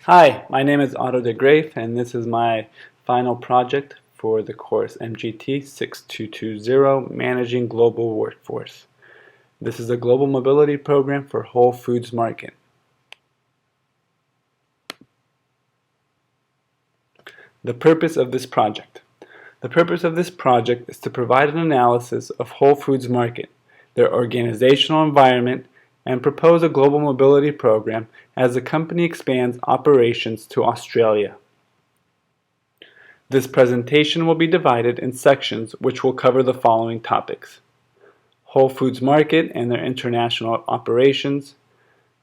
Hi, my name is Otto de Graaf, and this is my final project for the course MGT 6220, Managing Global Workforce. This is a global mobility program for Whole Foods Market. The purpose of this project. The purpose of this project is to provide an analysis of Whole Foods Market, their organizational environment, and propose a global mobility program as the company expands operations to Australia. This presentation will be divided in sections which will cover the following topics: Whole Foods Market and their international operations,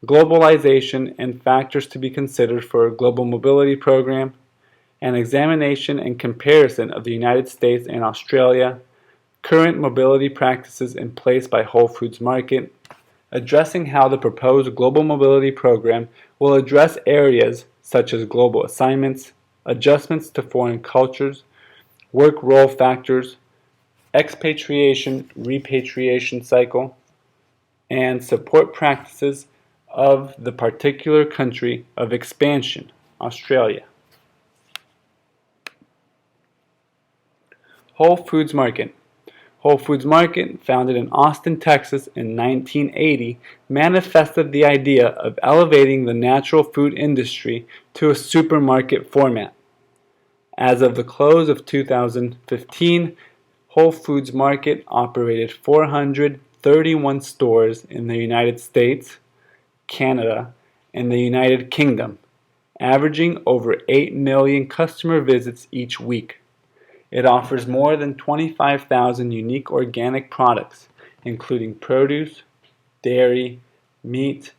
globalization and factors to be considered for a global mobility program, an examination and comparison of the United States and Australia, current mobility practices in place by Whole Foods Market, addressing how the proposed global mobility program will address areas such as global assignments, adjustments to foreign cultures, work role factors, expatriation, repatriation cycle, and support practices of the particular country of expansion, Australia. Whole Foods Market. Whole Foods Market, founded in Austin, Texas in 1980, manifested the idea of elevating the natural food industry to a supermarket format. As of the close of 2015, Whole Foods Market operated 431 stores in the United States, Canada, and the United Kingdom, averaging over 8 million customer visits each week. It offers more than 25,000 unique organic products, including produce, dairy, meat,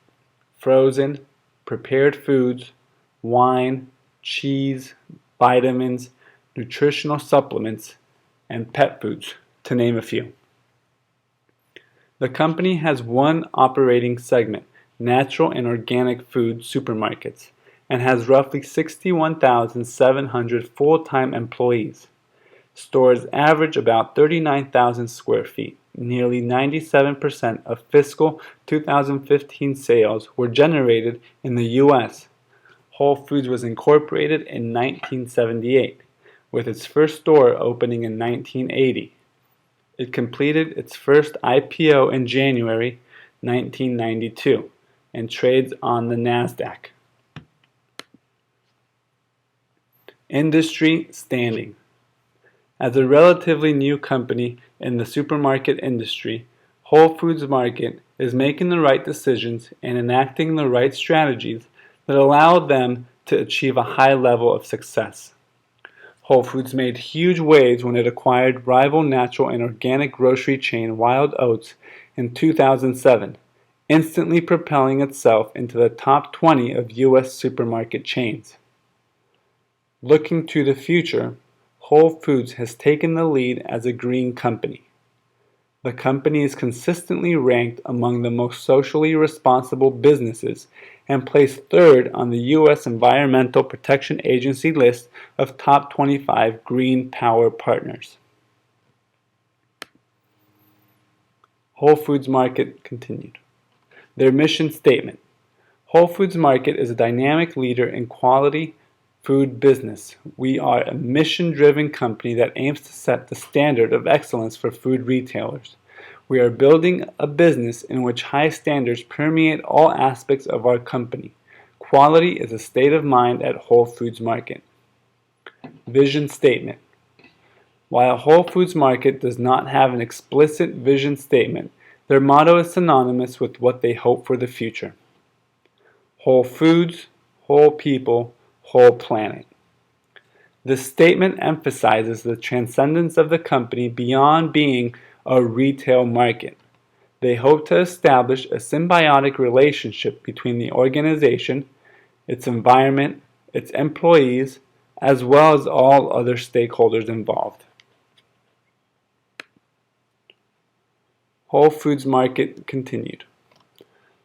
frozen, prepared foods, wine, cheese, vitamins, nutritional supplements, and pet foods, to name a few. The company has one operating segment, natural and organic food supermarkets, and has roughly 61,700 full-time employees. Stores average about 39,000 square feet. Nearly 97% of fiscal 2015 sales were generated in the U.S. Whole Foods was incorporated in 1978, with its first store opening in 1980. It completed its first IPO in January 1992 and trades on the NASDAQ. Industry standing. As a relatively new company in the supermarket industry, Whole Foods Market is making the right decisions and enacting the right strategies that allow them to achieve a high level of success. Whole Foods made huge waves when it acquired rival natural and organic grocery chain Wild Oats in 2007, instantly propelling itself into the top 20 of U.S. supermarket chains. Looking to the future, Whole Foods has taken the lead as a green company. The company is consistently ranked among the most socially responsible businesses and placed third on the U.S. Environmental Protection Agency list of top 25 green power partners. Whole Foods Market continued. Their mission statement. Whole Foods Market is a dynamic leader in quality food business. We are a mission-driven company that aims to set the standard of excellence for food retailers. We are building a business in which high standards permeate all aspects of our company. Quality is a state of mind at Whole Foods Market. Vision statement. While Whole Foods Market does not have an explicit vision statement, their motto is synonymous with what they hope for the future. Whole foods, whole people, whole planet. This statement emphasizes the transcendence of the company beyond being a retail market. They hope to establish a symbiotic relationship between the organization, its environment, its employees, as well as all other stakeholders involved. Whole Foods Market continued.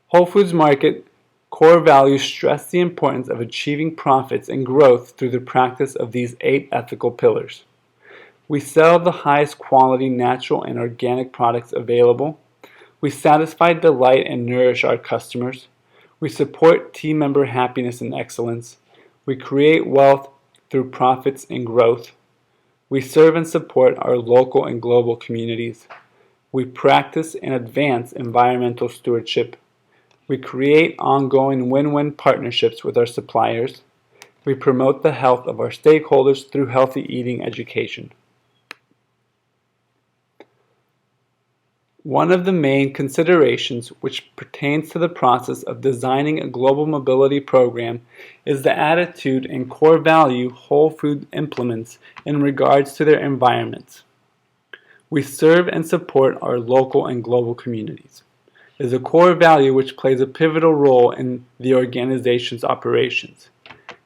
Whole Foods Market core values stress the importance of achieving profits and growth through the practice of these 8 ethical pillars. We sell the highest quality natural and organic products available. We satisfy, delight, and nourish our customers. We support team member happiness and excellence. We create wealth through profits and growth. We serve and support our local and global communities. We practice and advance environmental stewardship. We create ongoing win-win partnerships with our suppliers. We promote the health of our stakeholders through healthy eating education. One of the main considerations which pertains to the process of designing a global mobility program is the attitude and core value Whole Foods implements in regards to their environments. We serve and support our local and global communities. It is a core value which plays a pivotal role in the organization's operations.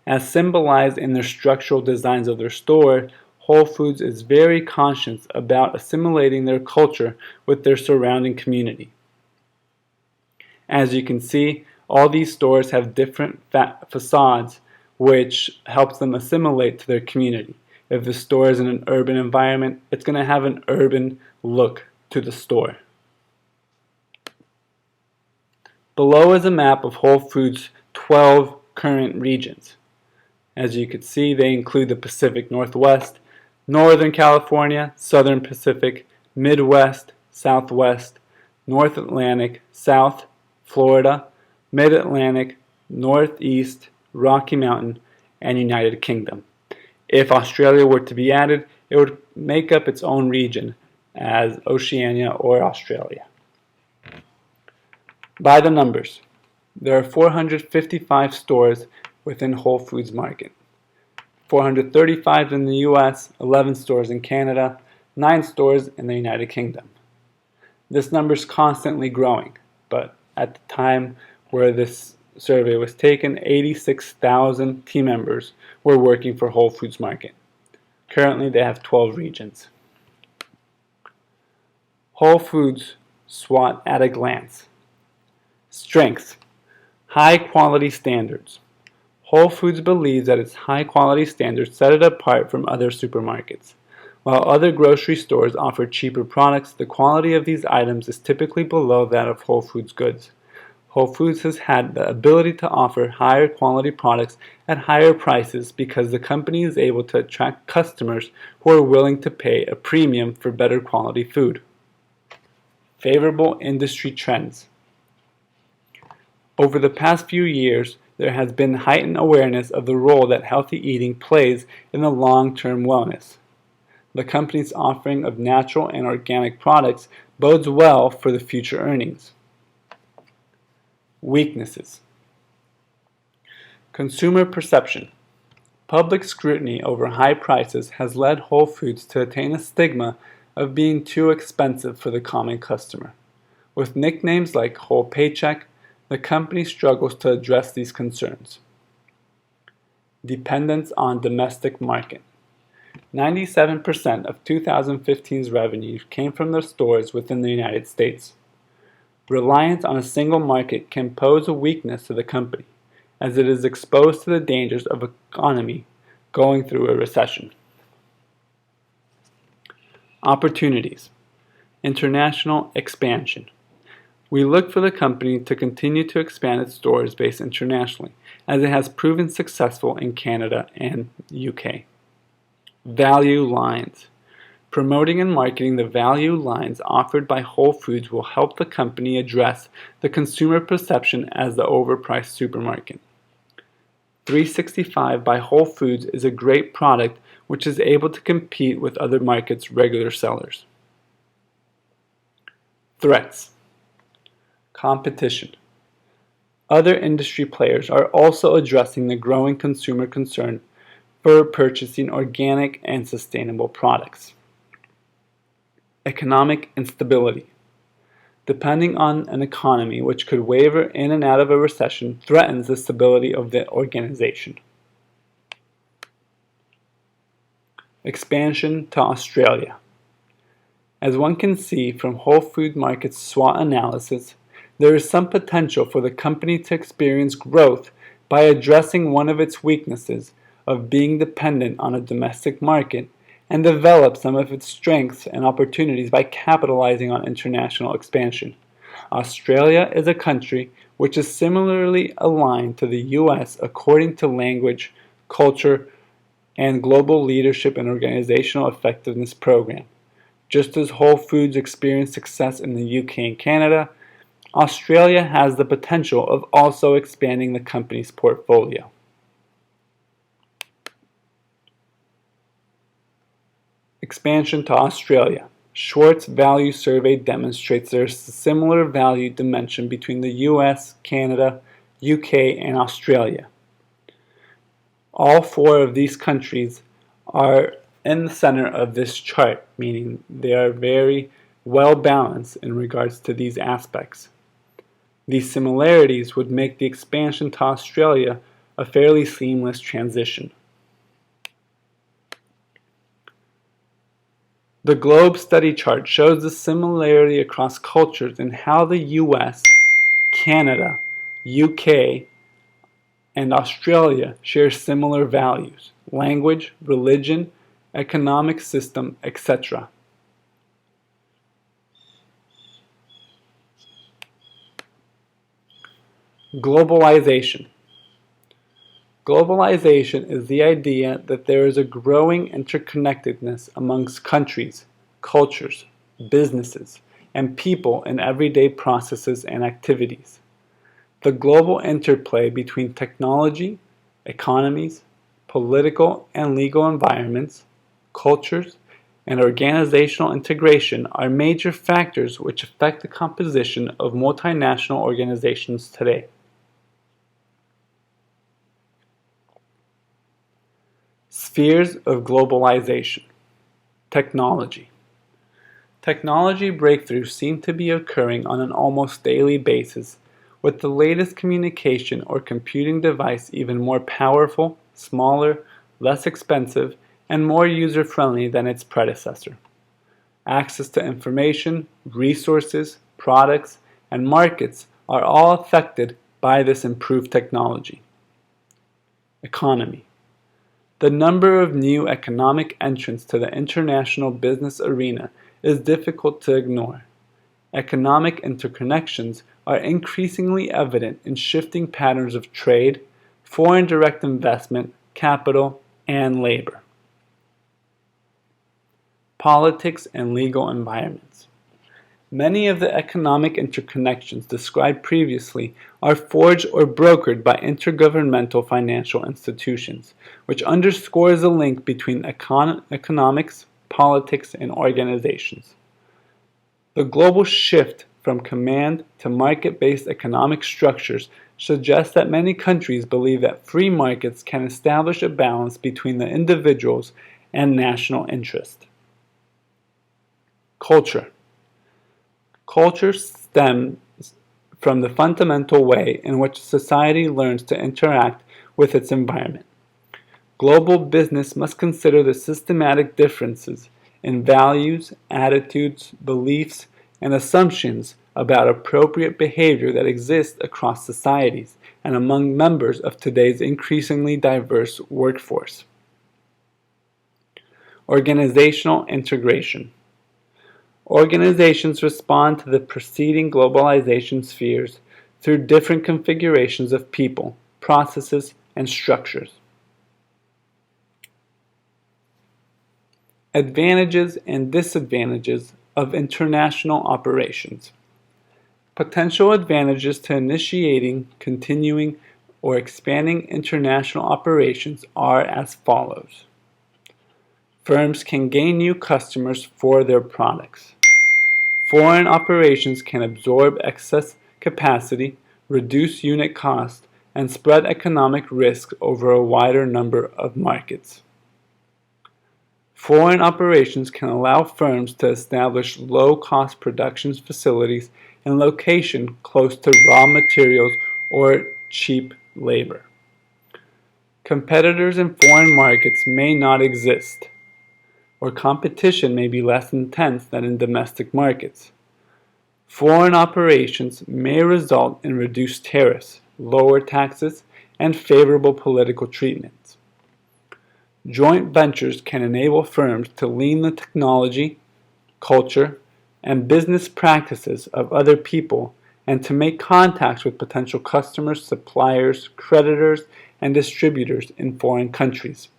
As symbolized in their structural designs of their store, Whole Foods is very conscious about assimilating their culture with their surrounding community. As you can see, all these stores have different facades which helps them assimilate to their community. If the store is in an urban environment, it's going to have an urban look to the store. Below is a map of Whole Foods' 12 current regions. As you can see, they include the Pacific Northwest, Northern California, Southern Pacific, Midwest, Southwest, North Atlantic, South, Florida, Mid-Atlantic, Northeast, Rocky Mountain, and United Kingdom. If Australia were to be added, it would make up its own region as Oceania or Australia. By the numbers, there are 455 stores within Whole Foods Market. 435 in the US, 11 stores in Canada, 9 stores in the United Kingdom. This number is constantly growing, but at the time where this survey was taken, 86,000 team members were working for Whole Foods Market. Currently, they have 12 regions. Whole Foods SWOT at a glance. Strengths: high quality standards. Whole Foods believes that its high-quality standards set it apart from other supermarkets. While other grocery stores offer cheaper products, the quality of these items is typically below that of Whole Foods goods. Whole Foods has had the ability to offer higher quality products at higher prices because the company is able to attract customers who are willing to pay a premium for better quality food. Favorable industry trends. Over the past few years, there has been heightened awareness of the role that healthy eating plays in the long-term wellness. The company's offering of natural and organic products bodes well for the future earnings. Weaknesses. Consumer perception. Public scrutiny over high prices has led Whole Foods to attain a stigma of being too expensive for the common customer. With nicknames like Whole Paycheck, the company struggles to address these concerns. Dependence on domestic market. 97% of 2015's revenue came from the stores within the United States. Reliance on a single market can pose a weakness to the company, as it is exposed to the dangers of an economy going through a recession. Opportunities. International expansion. We look for the company to continue to expand its stores base internationally, as it has proven successful in Canada and UK. Value lines. Promoting and marketing the value lines offered by Whole Foods will help the company address the consumer perception as the overpriced supermarket. 365 by Whole Foods is a great product which is able to compete with other markets' regular sellers. Threats. Competition. Other industry players are also addressing the growing consumer concern for purchasing organic and sustainable products. Economic instability. Depending on an economy which could waver in and out of a recession threatens the stability of the organization. Expansion to Australia. As one can see from Whole Foods Market's SWOT analysis, there is some potential for the company to experience growth by addressing one of its weaknesses of being dependent on a domestic market and develop some of its strengths and opportunities by capitalizing on international expansion. Australia is a country which is similarly aligned to the US according to language, culture, and global leadership and organizational effectiveness program. Just as Whole Foods experienced success in the UK and Canada, Australia has the potential of also expanding the company's portfolio. Expansion to Australia. Schwartz Value Survey demonstrates there is a similar value dimension between the US, Canada, UK, and Australia. All four of these countries are in the center of this chart, meaning they are very well balanced in regards to these aspects. These similarities would make the expansion to Australia a fairly seamless transition. The globe study chart shows the similarity across cultures in how the US, Canada, UK, and Australia share similar values: language, religion, economic system, etc. Globalization. Globalization is the idea that there is a growing interconnectedness amongst countries, cultures, businesses, and people in everyday processes and activities. The global interplay between technology, economies, political and legal environments, cultures, and organizational integration are major factors which affect the composition of multinational organizations today. Spheres of globalization. Technology. Technology breakthroughs seem to be occurring on an almost daily basis, with the latest communication or computing device even more powerful, smaller, less expensive, and more user-friendly than its predecessor. Access to information, resources, products, and markets are all affected by this improved technology. Economy. The number of new economic entrants to the international business arena is difficult to ignore. Economic interconnections are increasingly evident in shifting patterns of trade, foreign direct investment, capital, and labor. Politics and legal environments. Many of the economic interconnections described previously are forged or brokered by intergovernmental financial institutions, which underscores the link between economics, politics, and organizations. The global shift from command to market-based economic structures suggests that many countries believe that free markets can establish a balance between the individuals and national interest. Culture. Culture stems from the fundamental way in which society learns to interact with its environment. Global business must consider the systematic differences in values, attitudes, beliefs, and assumptions about appropriate behavior that exist across societies and among members of today's increasingly diverse workforce. Organizational integration. Organizations respond to the preceding globalization spheres through different configurations of people, processes, and structures. Advantages and disadvantages of international operations. Potential advantages to initiating, continuing, or expanding international operations are as follows. Firms can gain new customers for their products. Foreign operations can absorb excess capacity, reduce unit cost, and spread economic risk over a wider number of markets. Foreign operations can allow firms to establish low-cost production facilities in locations close to raw materials or cheap labor. Competitors in foreign markets may not exist, or competition may be less intense than in domestic markets. Foreign operations may result in reduced tariffs, lower taxes, and favorable political treatments. Joint ventures can enable firms to lean the technology, culture, and business practices of other people and to make contacts with potential customers, suppliers, creditors, and distributors in foreign countries.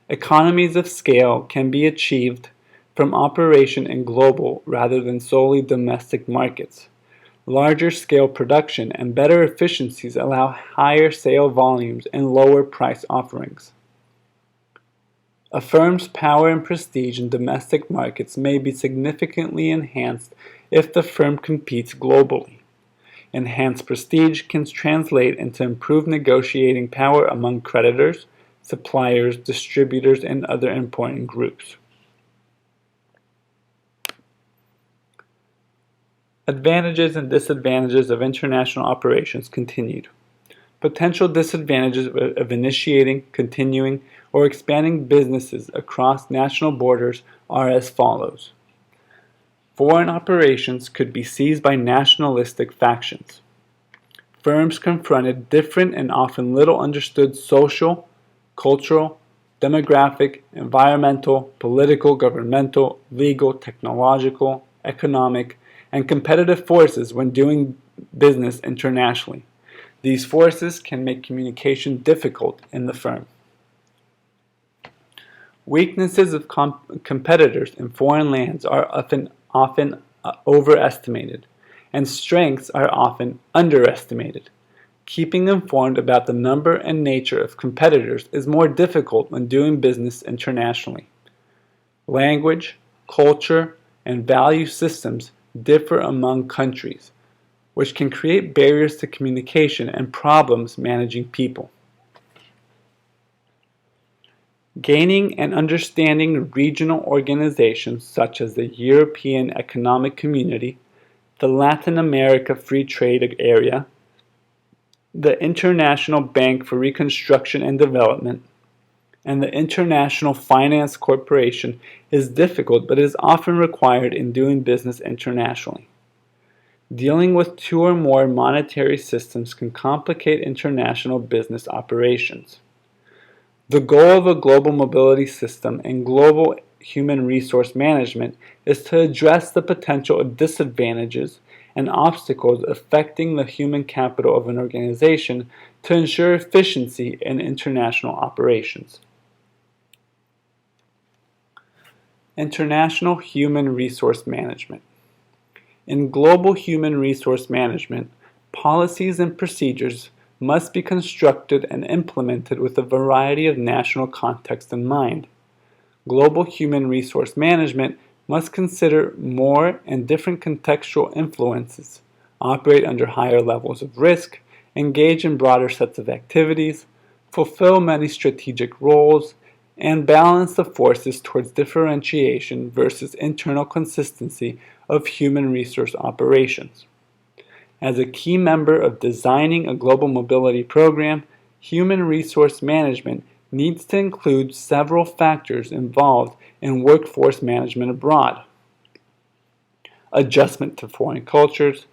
Economies of scale can be achieved from operation in global rather than solely domestic markets. Larger scale production and better efficiencies allow higher sale volumes and lower price offerings. A firm's power and prestige in domestic markets may be significantly enhanced if the firm competes globally. Enhanced prestige can translate into improved negotiating power among creditors, suppliers, distributors, and other important groups. Advantages and disadvantages of international operations continued. Potential disadvantages of initiating, continuing, or expanding businesses across national borders are as follows. Foreign operations could be seized by nationalistic factions. Firms confronted different and often little understood social, cultural, demographic, environmental, political, governmental, legal, technological, economic, and competitive forces when doing business internationally. These forces can make communication difficult in the firm. Weaknesses of competitors in foreign lands are often overestimated, and strengths are often underestimated. Keeping informed about the number and nature of competitors is more difficult when doing business internationally. Language, culture, and value systems differ among countries, which can create barriers to communication and problems managing people. Gaining and understanding regional organizations such as the European Economic Community, the Latin America Free Trade Area, the International Bank for Reconstruction and Development, and the International Finance Corporation is difficult but is often required in doing business internationally. Dealing with two or more monetary systems can complicate international business operations. The goal of a global mobility system and global human resource management is to address the potential disadvantages and obstacles affecting the human capital of an organization to ensure efficiency in international operations. International human resource management. In global human resource management, policies and procedures must be constructed and implemented with a variety of national contexts in mind. Global human resource management must consider more and different contextual influences, operate under higher levels of risk, engage in broader sets of activities, fulfill many strategic roles, and balance the forces towards differentiation versus internal consistency of human resource operations. As a key member of designing a global mobility program, human resource management needs to include several factors involved in workforce management abroad. Adjustment to foreign cultures,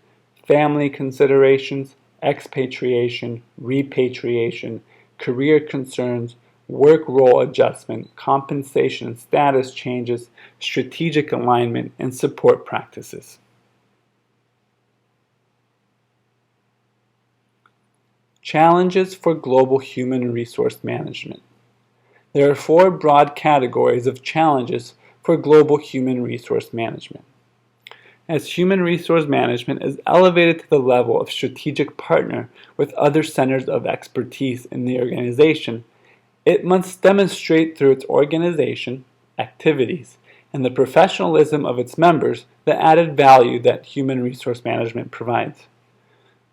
family considerations, expatriation, repatriation, career concerns, work role adjustment, compensation and status changes, strategic alignment, and support practices. Challenges for global human resource management. There are four broad categories of challenges for global human resource management. As human resource management is elevated to the level of strategic partner with other centers of expertise in the organization, it must demonstrate through its organization, activities, and the professionalism of its members the added value that human resource management provides.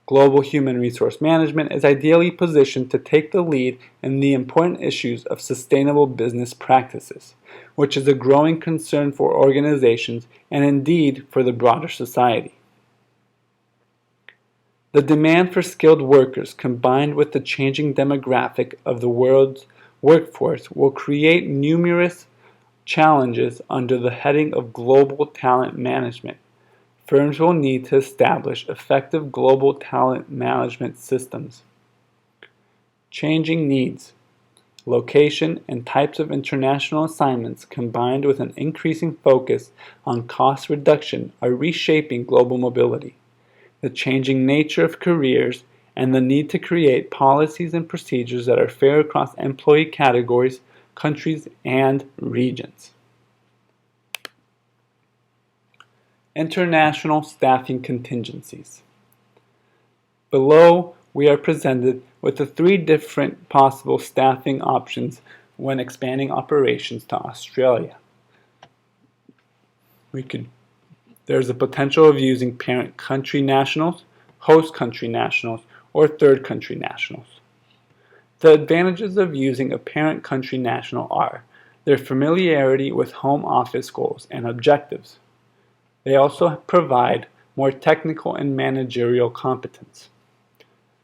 Global human resource management is ideally positioned to take the lead in the important issues of sustainable business practices, which is a growing concern for organizations and indeed for the broader society. The demand for skilled workers combined with the changing demographic of the world's workforce will create numerous challenges under the heading of global talent management. Firms will need to establish effective global talent management systems. Changing needs, location, and types of international assignments combined with an increasing focus on cost reduction are reshaping global mobility. The changing nature of careers and the need to create policies and procedures that are fair across employee categories, countries, and regions. International staffing contingencies. Below, we are presented with the 3 different possible staffing options when expanding operations to Australia. There's a potential of using parent country nationals, host country nationals, or third country nationals. The advantages of using a parent country national are their familiarity with home office goals and objectives. They also provide more technical and managerial competence.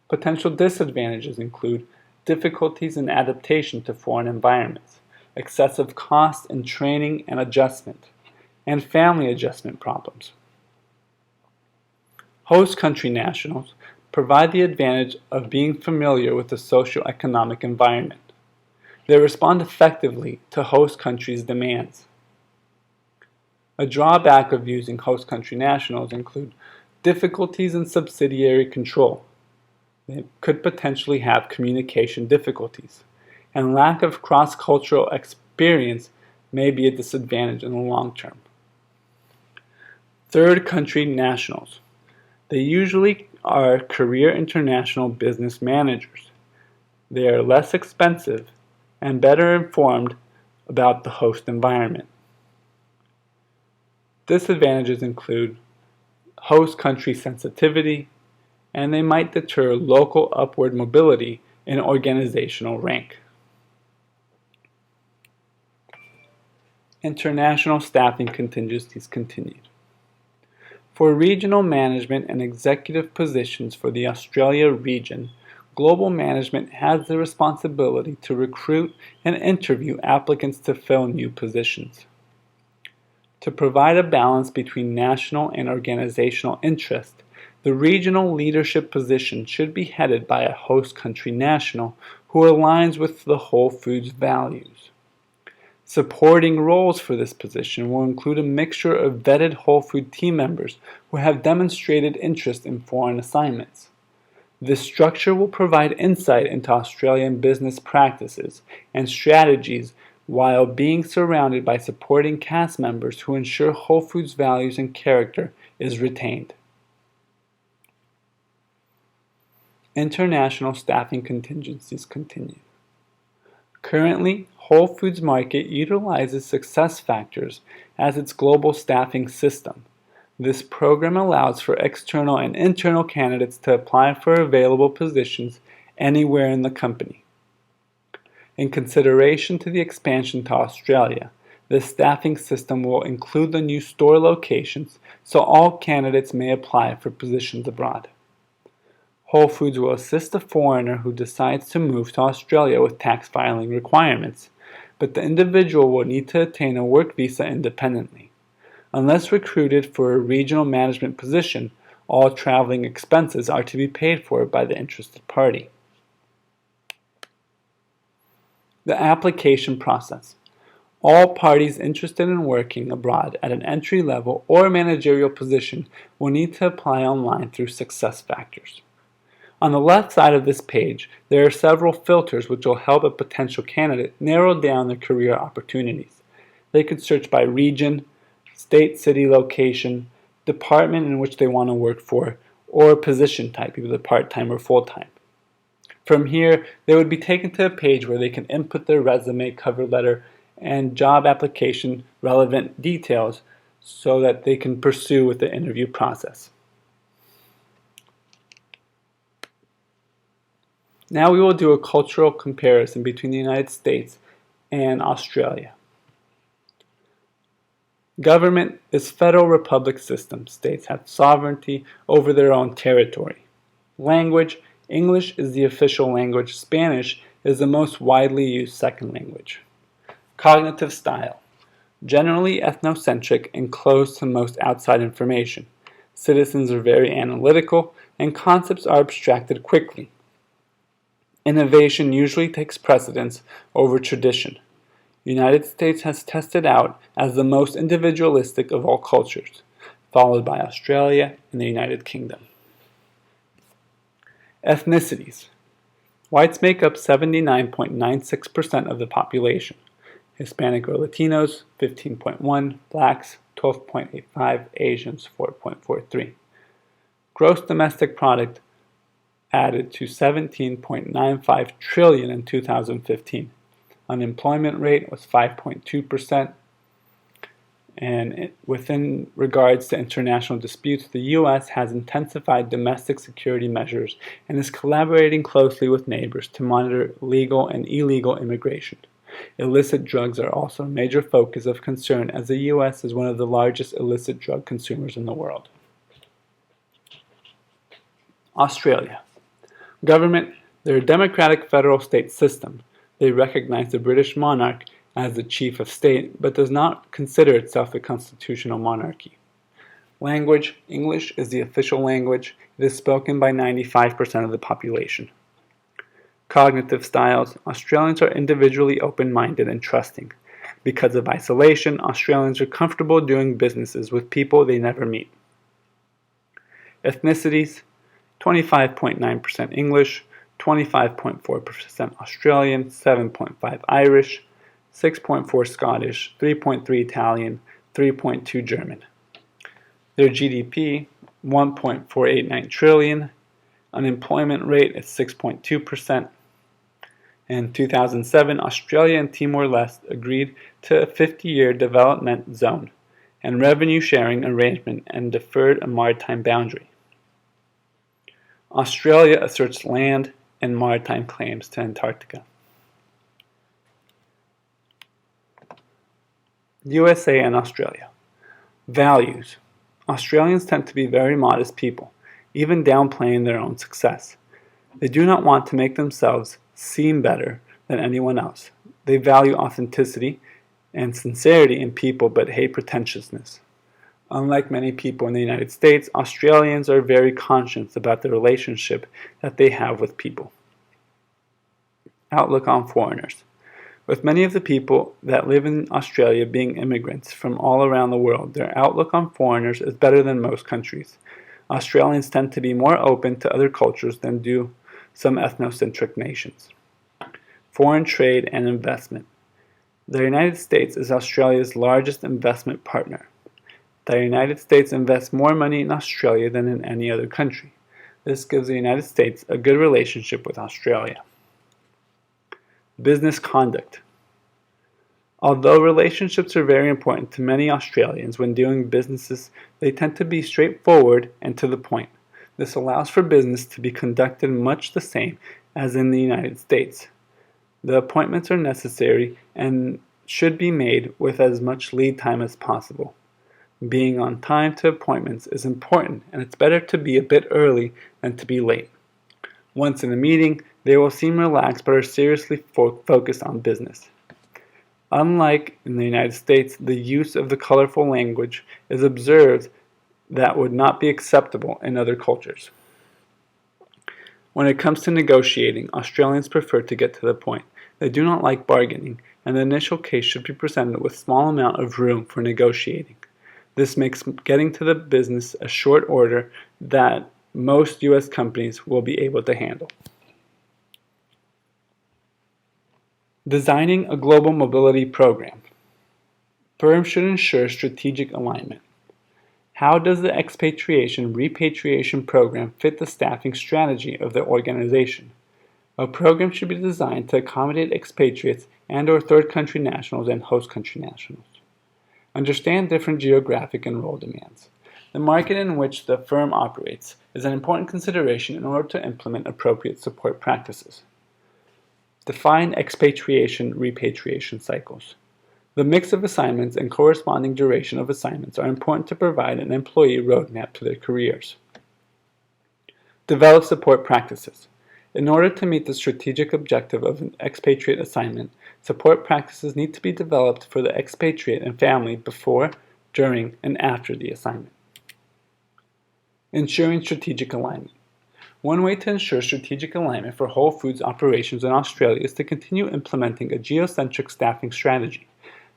Potential disadvantages include difficulties in adaptation to foreign environments, excessive cost in training and adjustment, and family adjustment problems. Host country nationals provide the advantage of being familiar with the socio-economic environment. They respond effectively to host countries' demands. A drawback of using host country nationals include difficulties in subsidiary control. They could potentially have communication difficulties, and lack of cross-cultural experience may be a disadvantage in the long term. Third country nationals. They usually are career international business managers. They are less expensive and better informed about the host environment. Disadvantages include host country sensitivity, and they might deter local upward mobility in organizational rank. International staffing contingencies continued. For regional management and executive positions for the Australia region, global management has the responsibility to recruit and interview applicants to fill new positions. To provide a balance between national and organizational interest, the regional leadership position should be headed by a host country national who aligns with the Whole Foods values. Supporting roles for this position will include a mixture of vetted Whole Food team members who have demonstrated interest in foreign assignments. This structure will provide insight into Australian business practices and strategies while being surrounded by supporting cast members who ensure Whole Foods values and character is retained. International staffing contingencies continue. Currently, Whole Foods Market utilizes SuccessFactors as its global staffing system. This program allows for external and internal candidates to apply for available positions anywhere in the company. In consideration to the expansion to Australia, this staffing system will include the new store locations so all candidates may apply for positions abroad. Whole Foods will assist a foreigner who decides to move to Australia with tax filing requirements, but the individual will need to attain a work visa independently. Unless recruited for a regional management position, all traveling expenses are to be paid for by the interested party. The application process. All parties interested in working abroad at an entry-level or managerial position will need to apply online through SuccessFactors. On the left side of this page, there are several filters which will help a potential candidate narrow down their career opportunities. They could search by region, state, city, location, department in which they want to work for, or position type, either part-time or full-time. From here, they would be taken to a page where they can input their resume, cover letter, and job application relevant details so that they can pursue with the interview process. Now we will do a cultural comparison between the United States and Australia. Government is federal republic system. States have sovereignty over their own territory. Language, English is the official language. Spanish is the most widely used second language. Cognitive style, generally ethnocentric and closed to most outside information. Citizens are very analytical and concepts are abstracted quickly. Innovation usually takes precedence over tradition. The United States has tested out as the most individualistic of all cultures, followed by Australia and the United Kingdom. Ethnicities. Whites make up 79.96% of the population. Hispanic or Latinos, 15.1%, Blacks, 12.85%, Asians, 4.43%. Gross domestic product added to 17.95 trillion in 2015. Unemployment rate was 5.2%. And within regards to international disputes, the U.S. has intensified domestic security measures and is collaborating closely with neighbors to monitor legal and illegal immigration. Illicit drugs are also a major focus of concern, as the U.S. is one of the largest illicit drug consumers in the world. Australia. Government. They're a democratic federal state system. They recognize the British monarch as the chief of state, but does not consider itself a constitutional monarchy. Language. English is the official language. It is spoken by 95% of the population. Cognitive styles. Australians are individually open-minded and trusting. Because of isolation, Australians are comfortable doing businesses with people they never meet. Ethnicities. 25.9% English, 25.4% Australian, 7.5% Irish, 6.4% Scottish, 3.3% Italian, 3.2% German. Their GDP, 1.489 trillion. Unemployment rate is 6.2%. In 2007, Australia and Timor-Leste agreed to a 50-year development zone and revenue sharing arrangement and deferred a maritime boundary. Australia asserts land and maritime claims to Antarctica. USA and Australia. Values. Australians tend to be very modest people, even downplaying their own success. They do not want to make themselves seem better than anyone else. They value authenticity and sincerity in people but hate pretentiousness. Unlike many people in the United States, Australians are very conscious about the relationship that they have with people. Outlook on foreigners. With many of the people that live in Australia being immigrants from all around the world, their outlook on foreigners is better than most countries. Australians tend to be more open to other cultures than do some ethnocentric nations. Foreign trade and investment. The United States is Australia's largest investment partner. The United States invests more money in Australia than in any other country. This gives the United States a good relationship with Australia. Business conduct. Although relationships are very important to many Australians when doing businesses, they tend to be straightforward and to the point. This allows for business to be conducted much the same as in the United States. The appointments are necessary and should be made with as much lead time as possible. Being on time to appointments is important, and it's better to be a bit early than to be late. Once in a meeting, they will seem relaxed but are seriously focused on business. Unlike in the United States, the use of the colorful language is observed that would not be acceptable in other cultures. When it comes to negotiating, Australians prefer to get to the point. They do not like bargaining, and the initial case should be presented with a small amount of room for negotiating. This makes getting to the business a short order that most U.S. companies will be able to handle. Designing a global mobility program. Firms should ensure strategic alignment. How does the expatriation-repatriation program fit the staffing strategy of the organization? A program should be designed to accommodate expatriates and/or third country nationals and host country nationals. Understand different geographic and role demands. The market in which the firm operates is an important consideration in order to implement appropriate support practices. Define expatriation-repatriation cycles. The mix of assignments and corresponding duration of assignments are important to provide an employee roadmap to their careers. Develop support practices. In order to meet the strategic objective of an expatriate assignment, support practices need to be developed for the expatriate and family before, during, and after the assignment. Ensuring strategic alignment. One way to ensure strategic alignment for Whole Foods operations in Australia is to continue implementing a geocentric staffing strategy.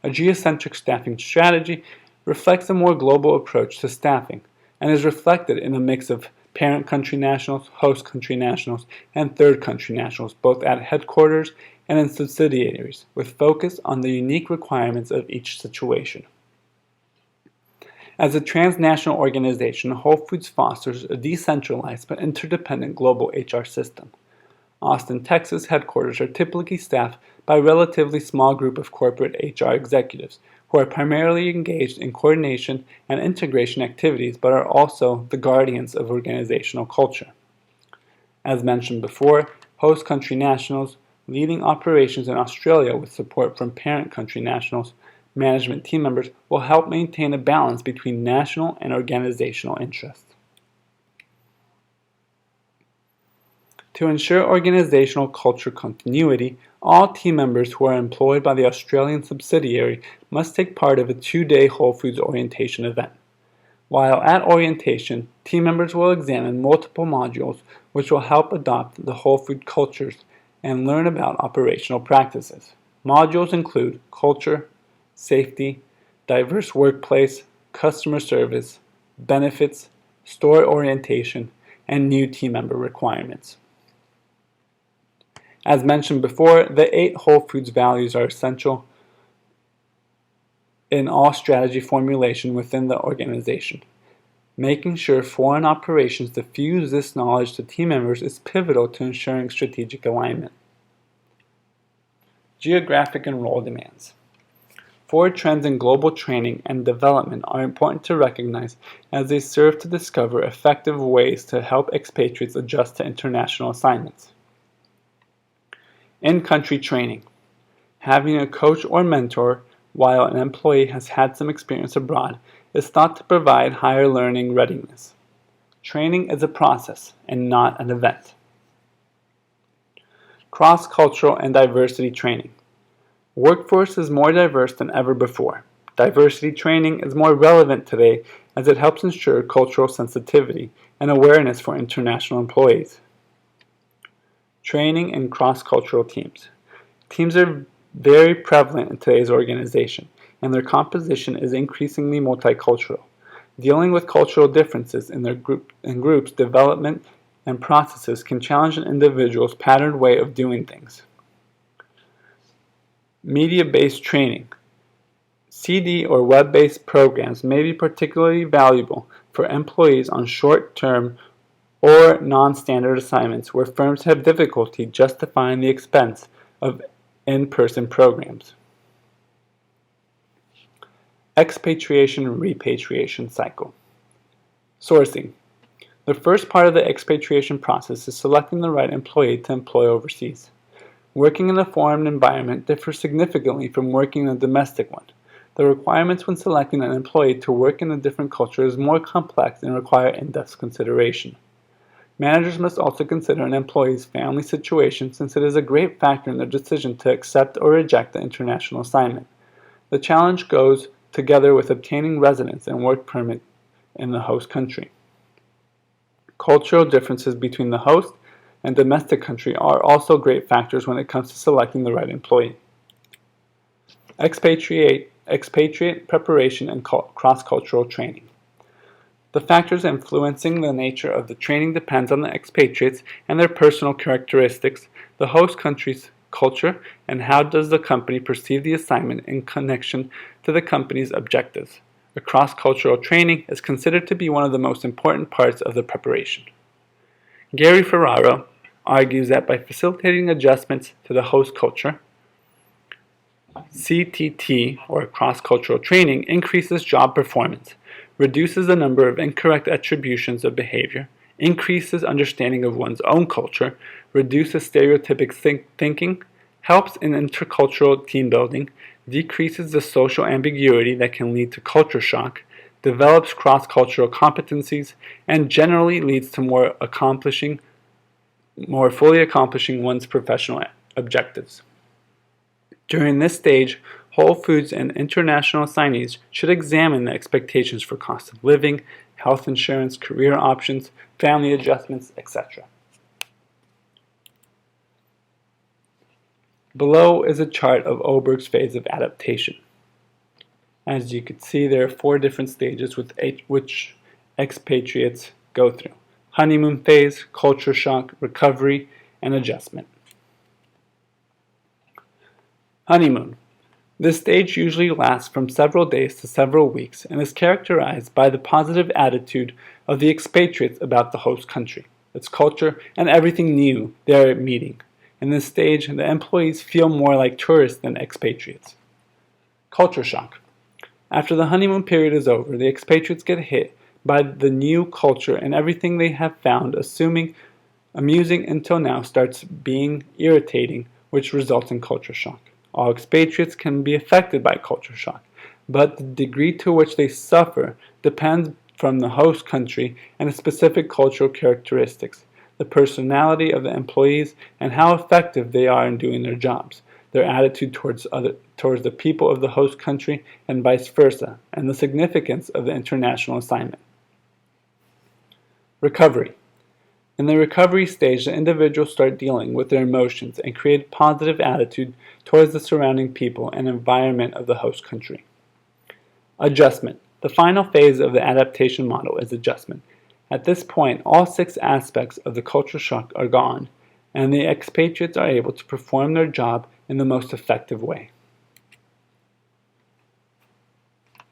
A geocentric staffing strategy reflects a more global approach to staffing and is reflected in a mix of parent country nationals, host country nationals, and third country nationals, both at headquarters and in subsidiaries, with focus on the unique requirements of each situation. As a transnational organization, Whole Foods fosters a decentralized but interdependent global HR system. Austin, Texas headquarters are typically staffed by a relatively small group of corporate HR executives who are primarily engaged in coordination and integration activities but are also the guardians of organizational culture. As mentioned before, host country nationals leading operations in Australia with support from parent country nationals, management team members will help maintain a balance between national and organizational interests. To ensure organizational culture continuity, all team members who are employed by the Australian subsidiary must take part of a 2-day Whole Foods orientation event. While at orientation, team members will examine multiple modules which will help adopt the Whole Food cultures and learn about operational practices. Modules include culture, safety, diverse workplace, customer service, benefits, store orientation, and new team member requirements. As mentioned before, the 8 Whole Foods values are essential in all strategy formulation within the organization. Making sure foreign operations diffuse this knowledge to team members is pivotal to ensuring strategic alignment. Geographic and role demands. Forward trends in global training and development are important to recognize as they serve to discover effective ways to help expatriates adjust to international assignments. In-country training. Having a coach or mentor while an employee has had some experience abroad is thought to provide higher learning readiness. Training is a process and not an event. Cross-cultural and diversity training. Workforce is more diverse than ever before. Diversity training is more relevant today as it helps ensure cultural sensitivity and awareness for international employees. Training in cross-cultural teams. Teams are very prevalent in today's organization, and their composition is increasingly multicultural. Dealing with cultural differences in groups' development and processes can challenge an individual's patterned way of doing things. Media-based training. CD or web-based programs may be particularly valuable for employees on short-term or non-standard assignments where firms have difficulty justifying the expense of in-person programs. Expatriation and repatriation cycle. Sourcing. The first part of the expatriation process is selecting the right employee to employ overseas. Working in a foreign environment differs significantly from working in a domestic one. The requirements when selecting an employee to work in a different culture is more complex and require in-depth consideration. Managers must also consider an employee's family situation since it is a great factor in their decision to accept or reject the international assignment. The challenge goes together with obtaining residence and work permit in the host country. Cultural differences between the host and domestic country are also great factors when it comes to selecting the right employee. Expatriate preparation and cross-cultural training. The factors influencing the nature of the training depends on the expatriates and their personal characteristics, the host country's culture, and how does the company perceive the assignment in connection to the company's objectives. A cross-cultural training is considered to be one of the most important parts of the preparation. Gary Ferraro argues that by facilitating adjustments to the host culture, CTT, or cross-cultural training, increases job performance, reduces the number of incorrect attributions of behavior, increases understanding of one's own culture, reduces stereotypic thinking, helps in intercultural team building, decreases the social ambiguity that can lead to culture shock, develops cross-cultural competencies, and generally leads to more fully accomplishing one's professional objectives. During this stage, Whole Foods and international assignees should examine the expectations for cost of living, health insurance, career options, family adjustments, etc. Below is a chart of Oberg's phase of adaptation. As you can see, there are 4 different stages which expatriates go through: honeymoon phase, culture shock, recovery, and adjustment. Honeymoon. This stage usually lasts from several days to several weeks and is characterized by the positive attitude of the expatriates about the host country, its culture, and everything new they are meeting. In this stage, the employees feel more like tourists than expatriates. Culture shock. After the honeymoon period is over, the expatriates get hit by the new culture and everything they have found amusing until now starts being irritating, which results in culture shock. All expatriates can be affected by culture shock, but the degree to which they suffer depends from the host country and the specific cultural characteristics, the personality of the employees, and how effective they are in doing their jobs, their attitude towards the people of the host country, and vice versa, and the significance of the international assignment. Recovery. In the recovery stage, the individuals start dealing with their emotions and create a positive attitude towards the surrounding people and environment of the host country. Adjustment. The final phase of the adaptation model is adjustment. At this point, all 6 aspects of the culture shock are gone, and the expatriates are able to perform their job in the most effective way.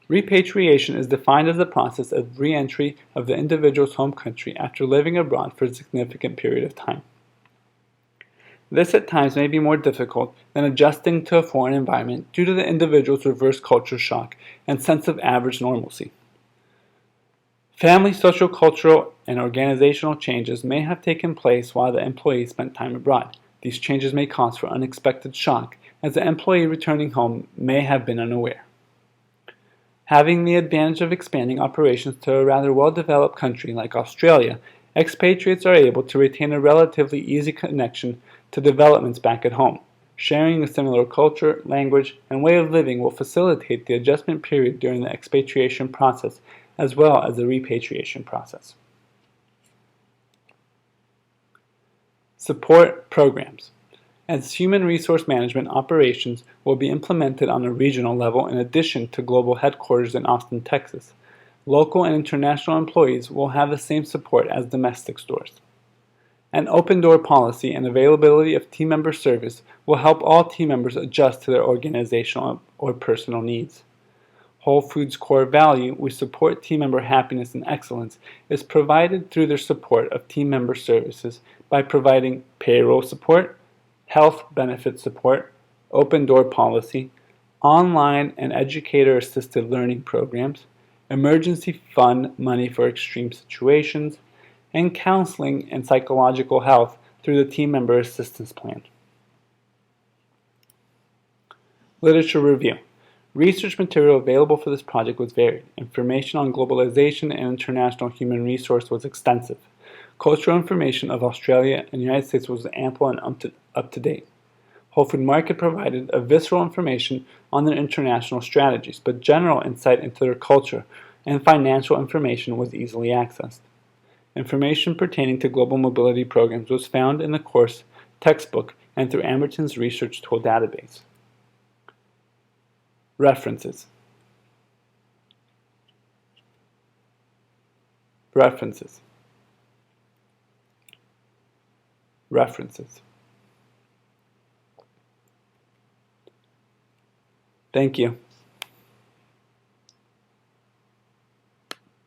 Repatriation is defined as the process of re-entry of the individual's home country after living abroad for a significant period of time. This at times may be more difficult than adjusting to a foreign environment due to the individual's reverse culture shock and sense of average normalcy. Family, social, cultural, and organizational changes may have taken place while the employee spent time abroad. These changes may cause for unexpected shock, as the employee returning home may have been unaware. Having the advantage of expanding operations to a rather well-developed country like Australia, expatriates are able to retain a relatively easy connection to developments back at home. Sharing a similar culture, language, and way of living will facilitate the adjustment period during the expatriation process as well as the repatriation process. Support programs. As human resource management operations will be implemented on a regional level in addition to global headquarters in Austin, Texas, local and international employees will have the same support as domestic stores. An open door policy and availability of team member service will help all team members adjust to their organizational or personal needs. Whole Foods' core value, which support team member happiness and excellence, is provided through their support of team member services by providing payroll support, health benefit support, open door policy, online and educator-assisted learning programs, emergency fund money for extreme situations, and counseling and psychological health through the team member assistance plan. Literature review. Research material available for this project was varied. Information on globalization and international human resource was extensive. Cultural information of Australia and the United States was ample and up to date. Whole Food Market provided a visceral information on their international strategies, but general insight into their culture and financial information was easily accessed. Information pertaining to global mobility programs was found in the course textbook and through Amerton's research tool database. References. References. References. Thank you.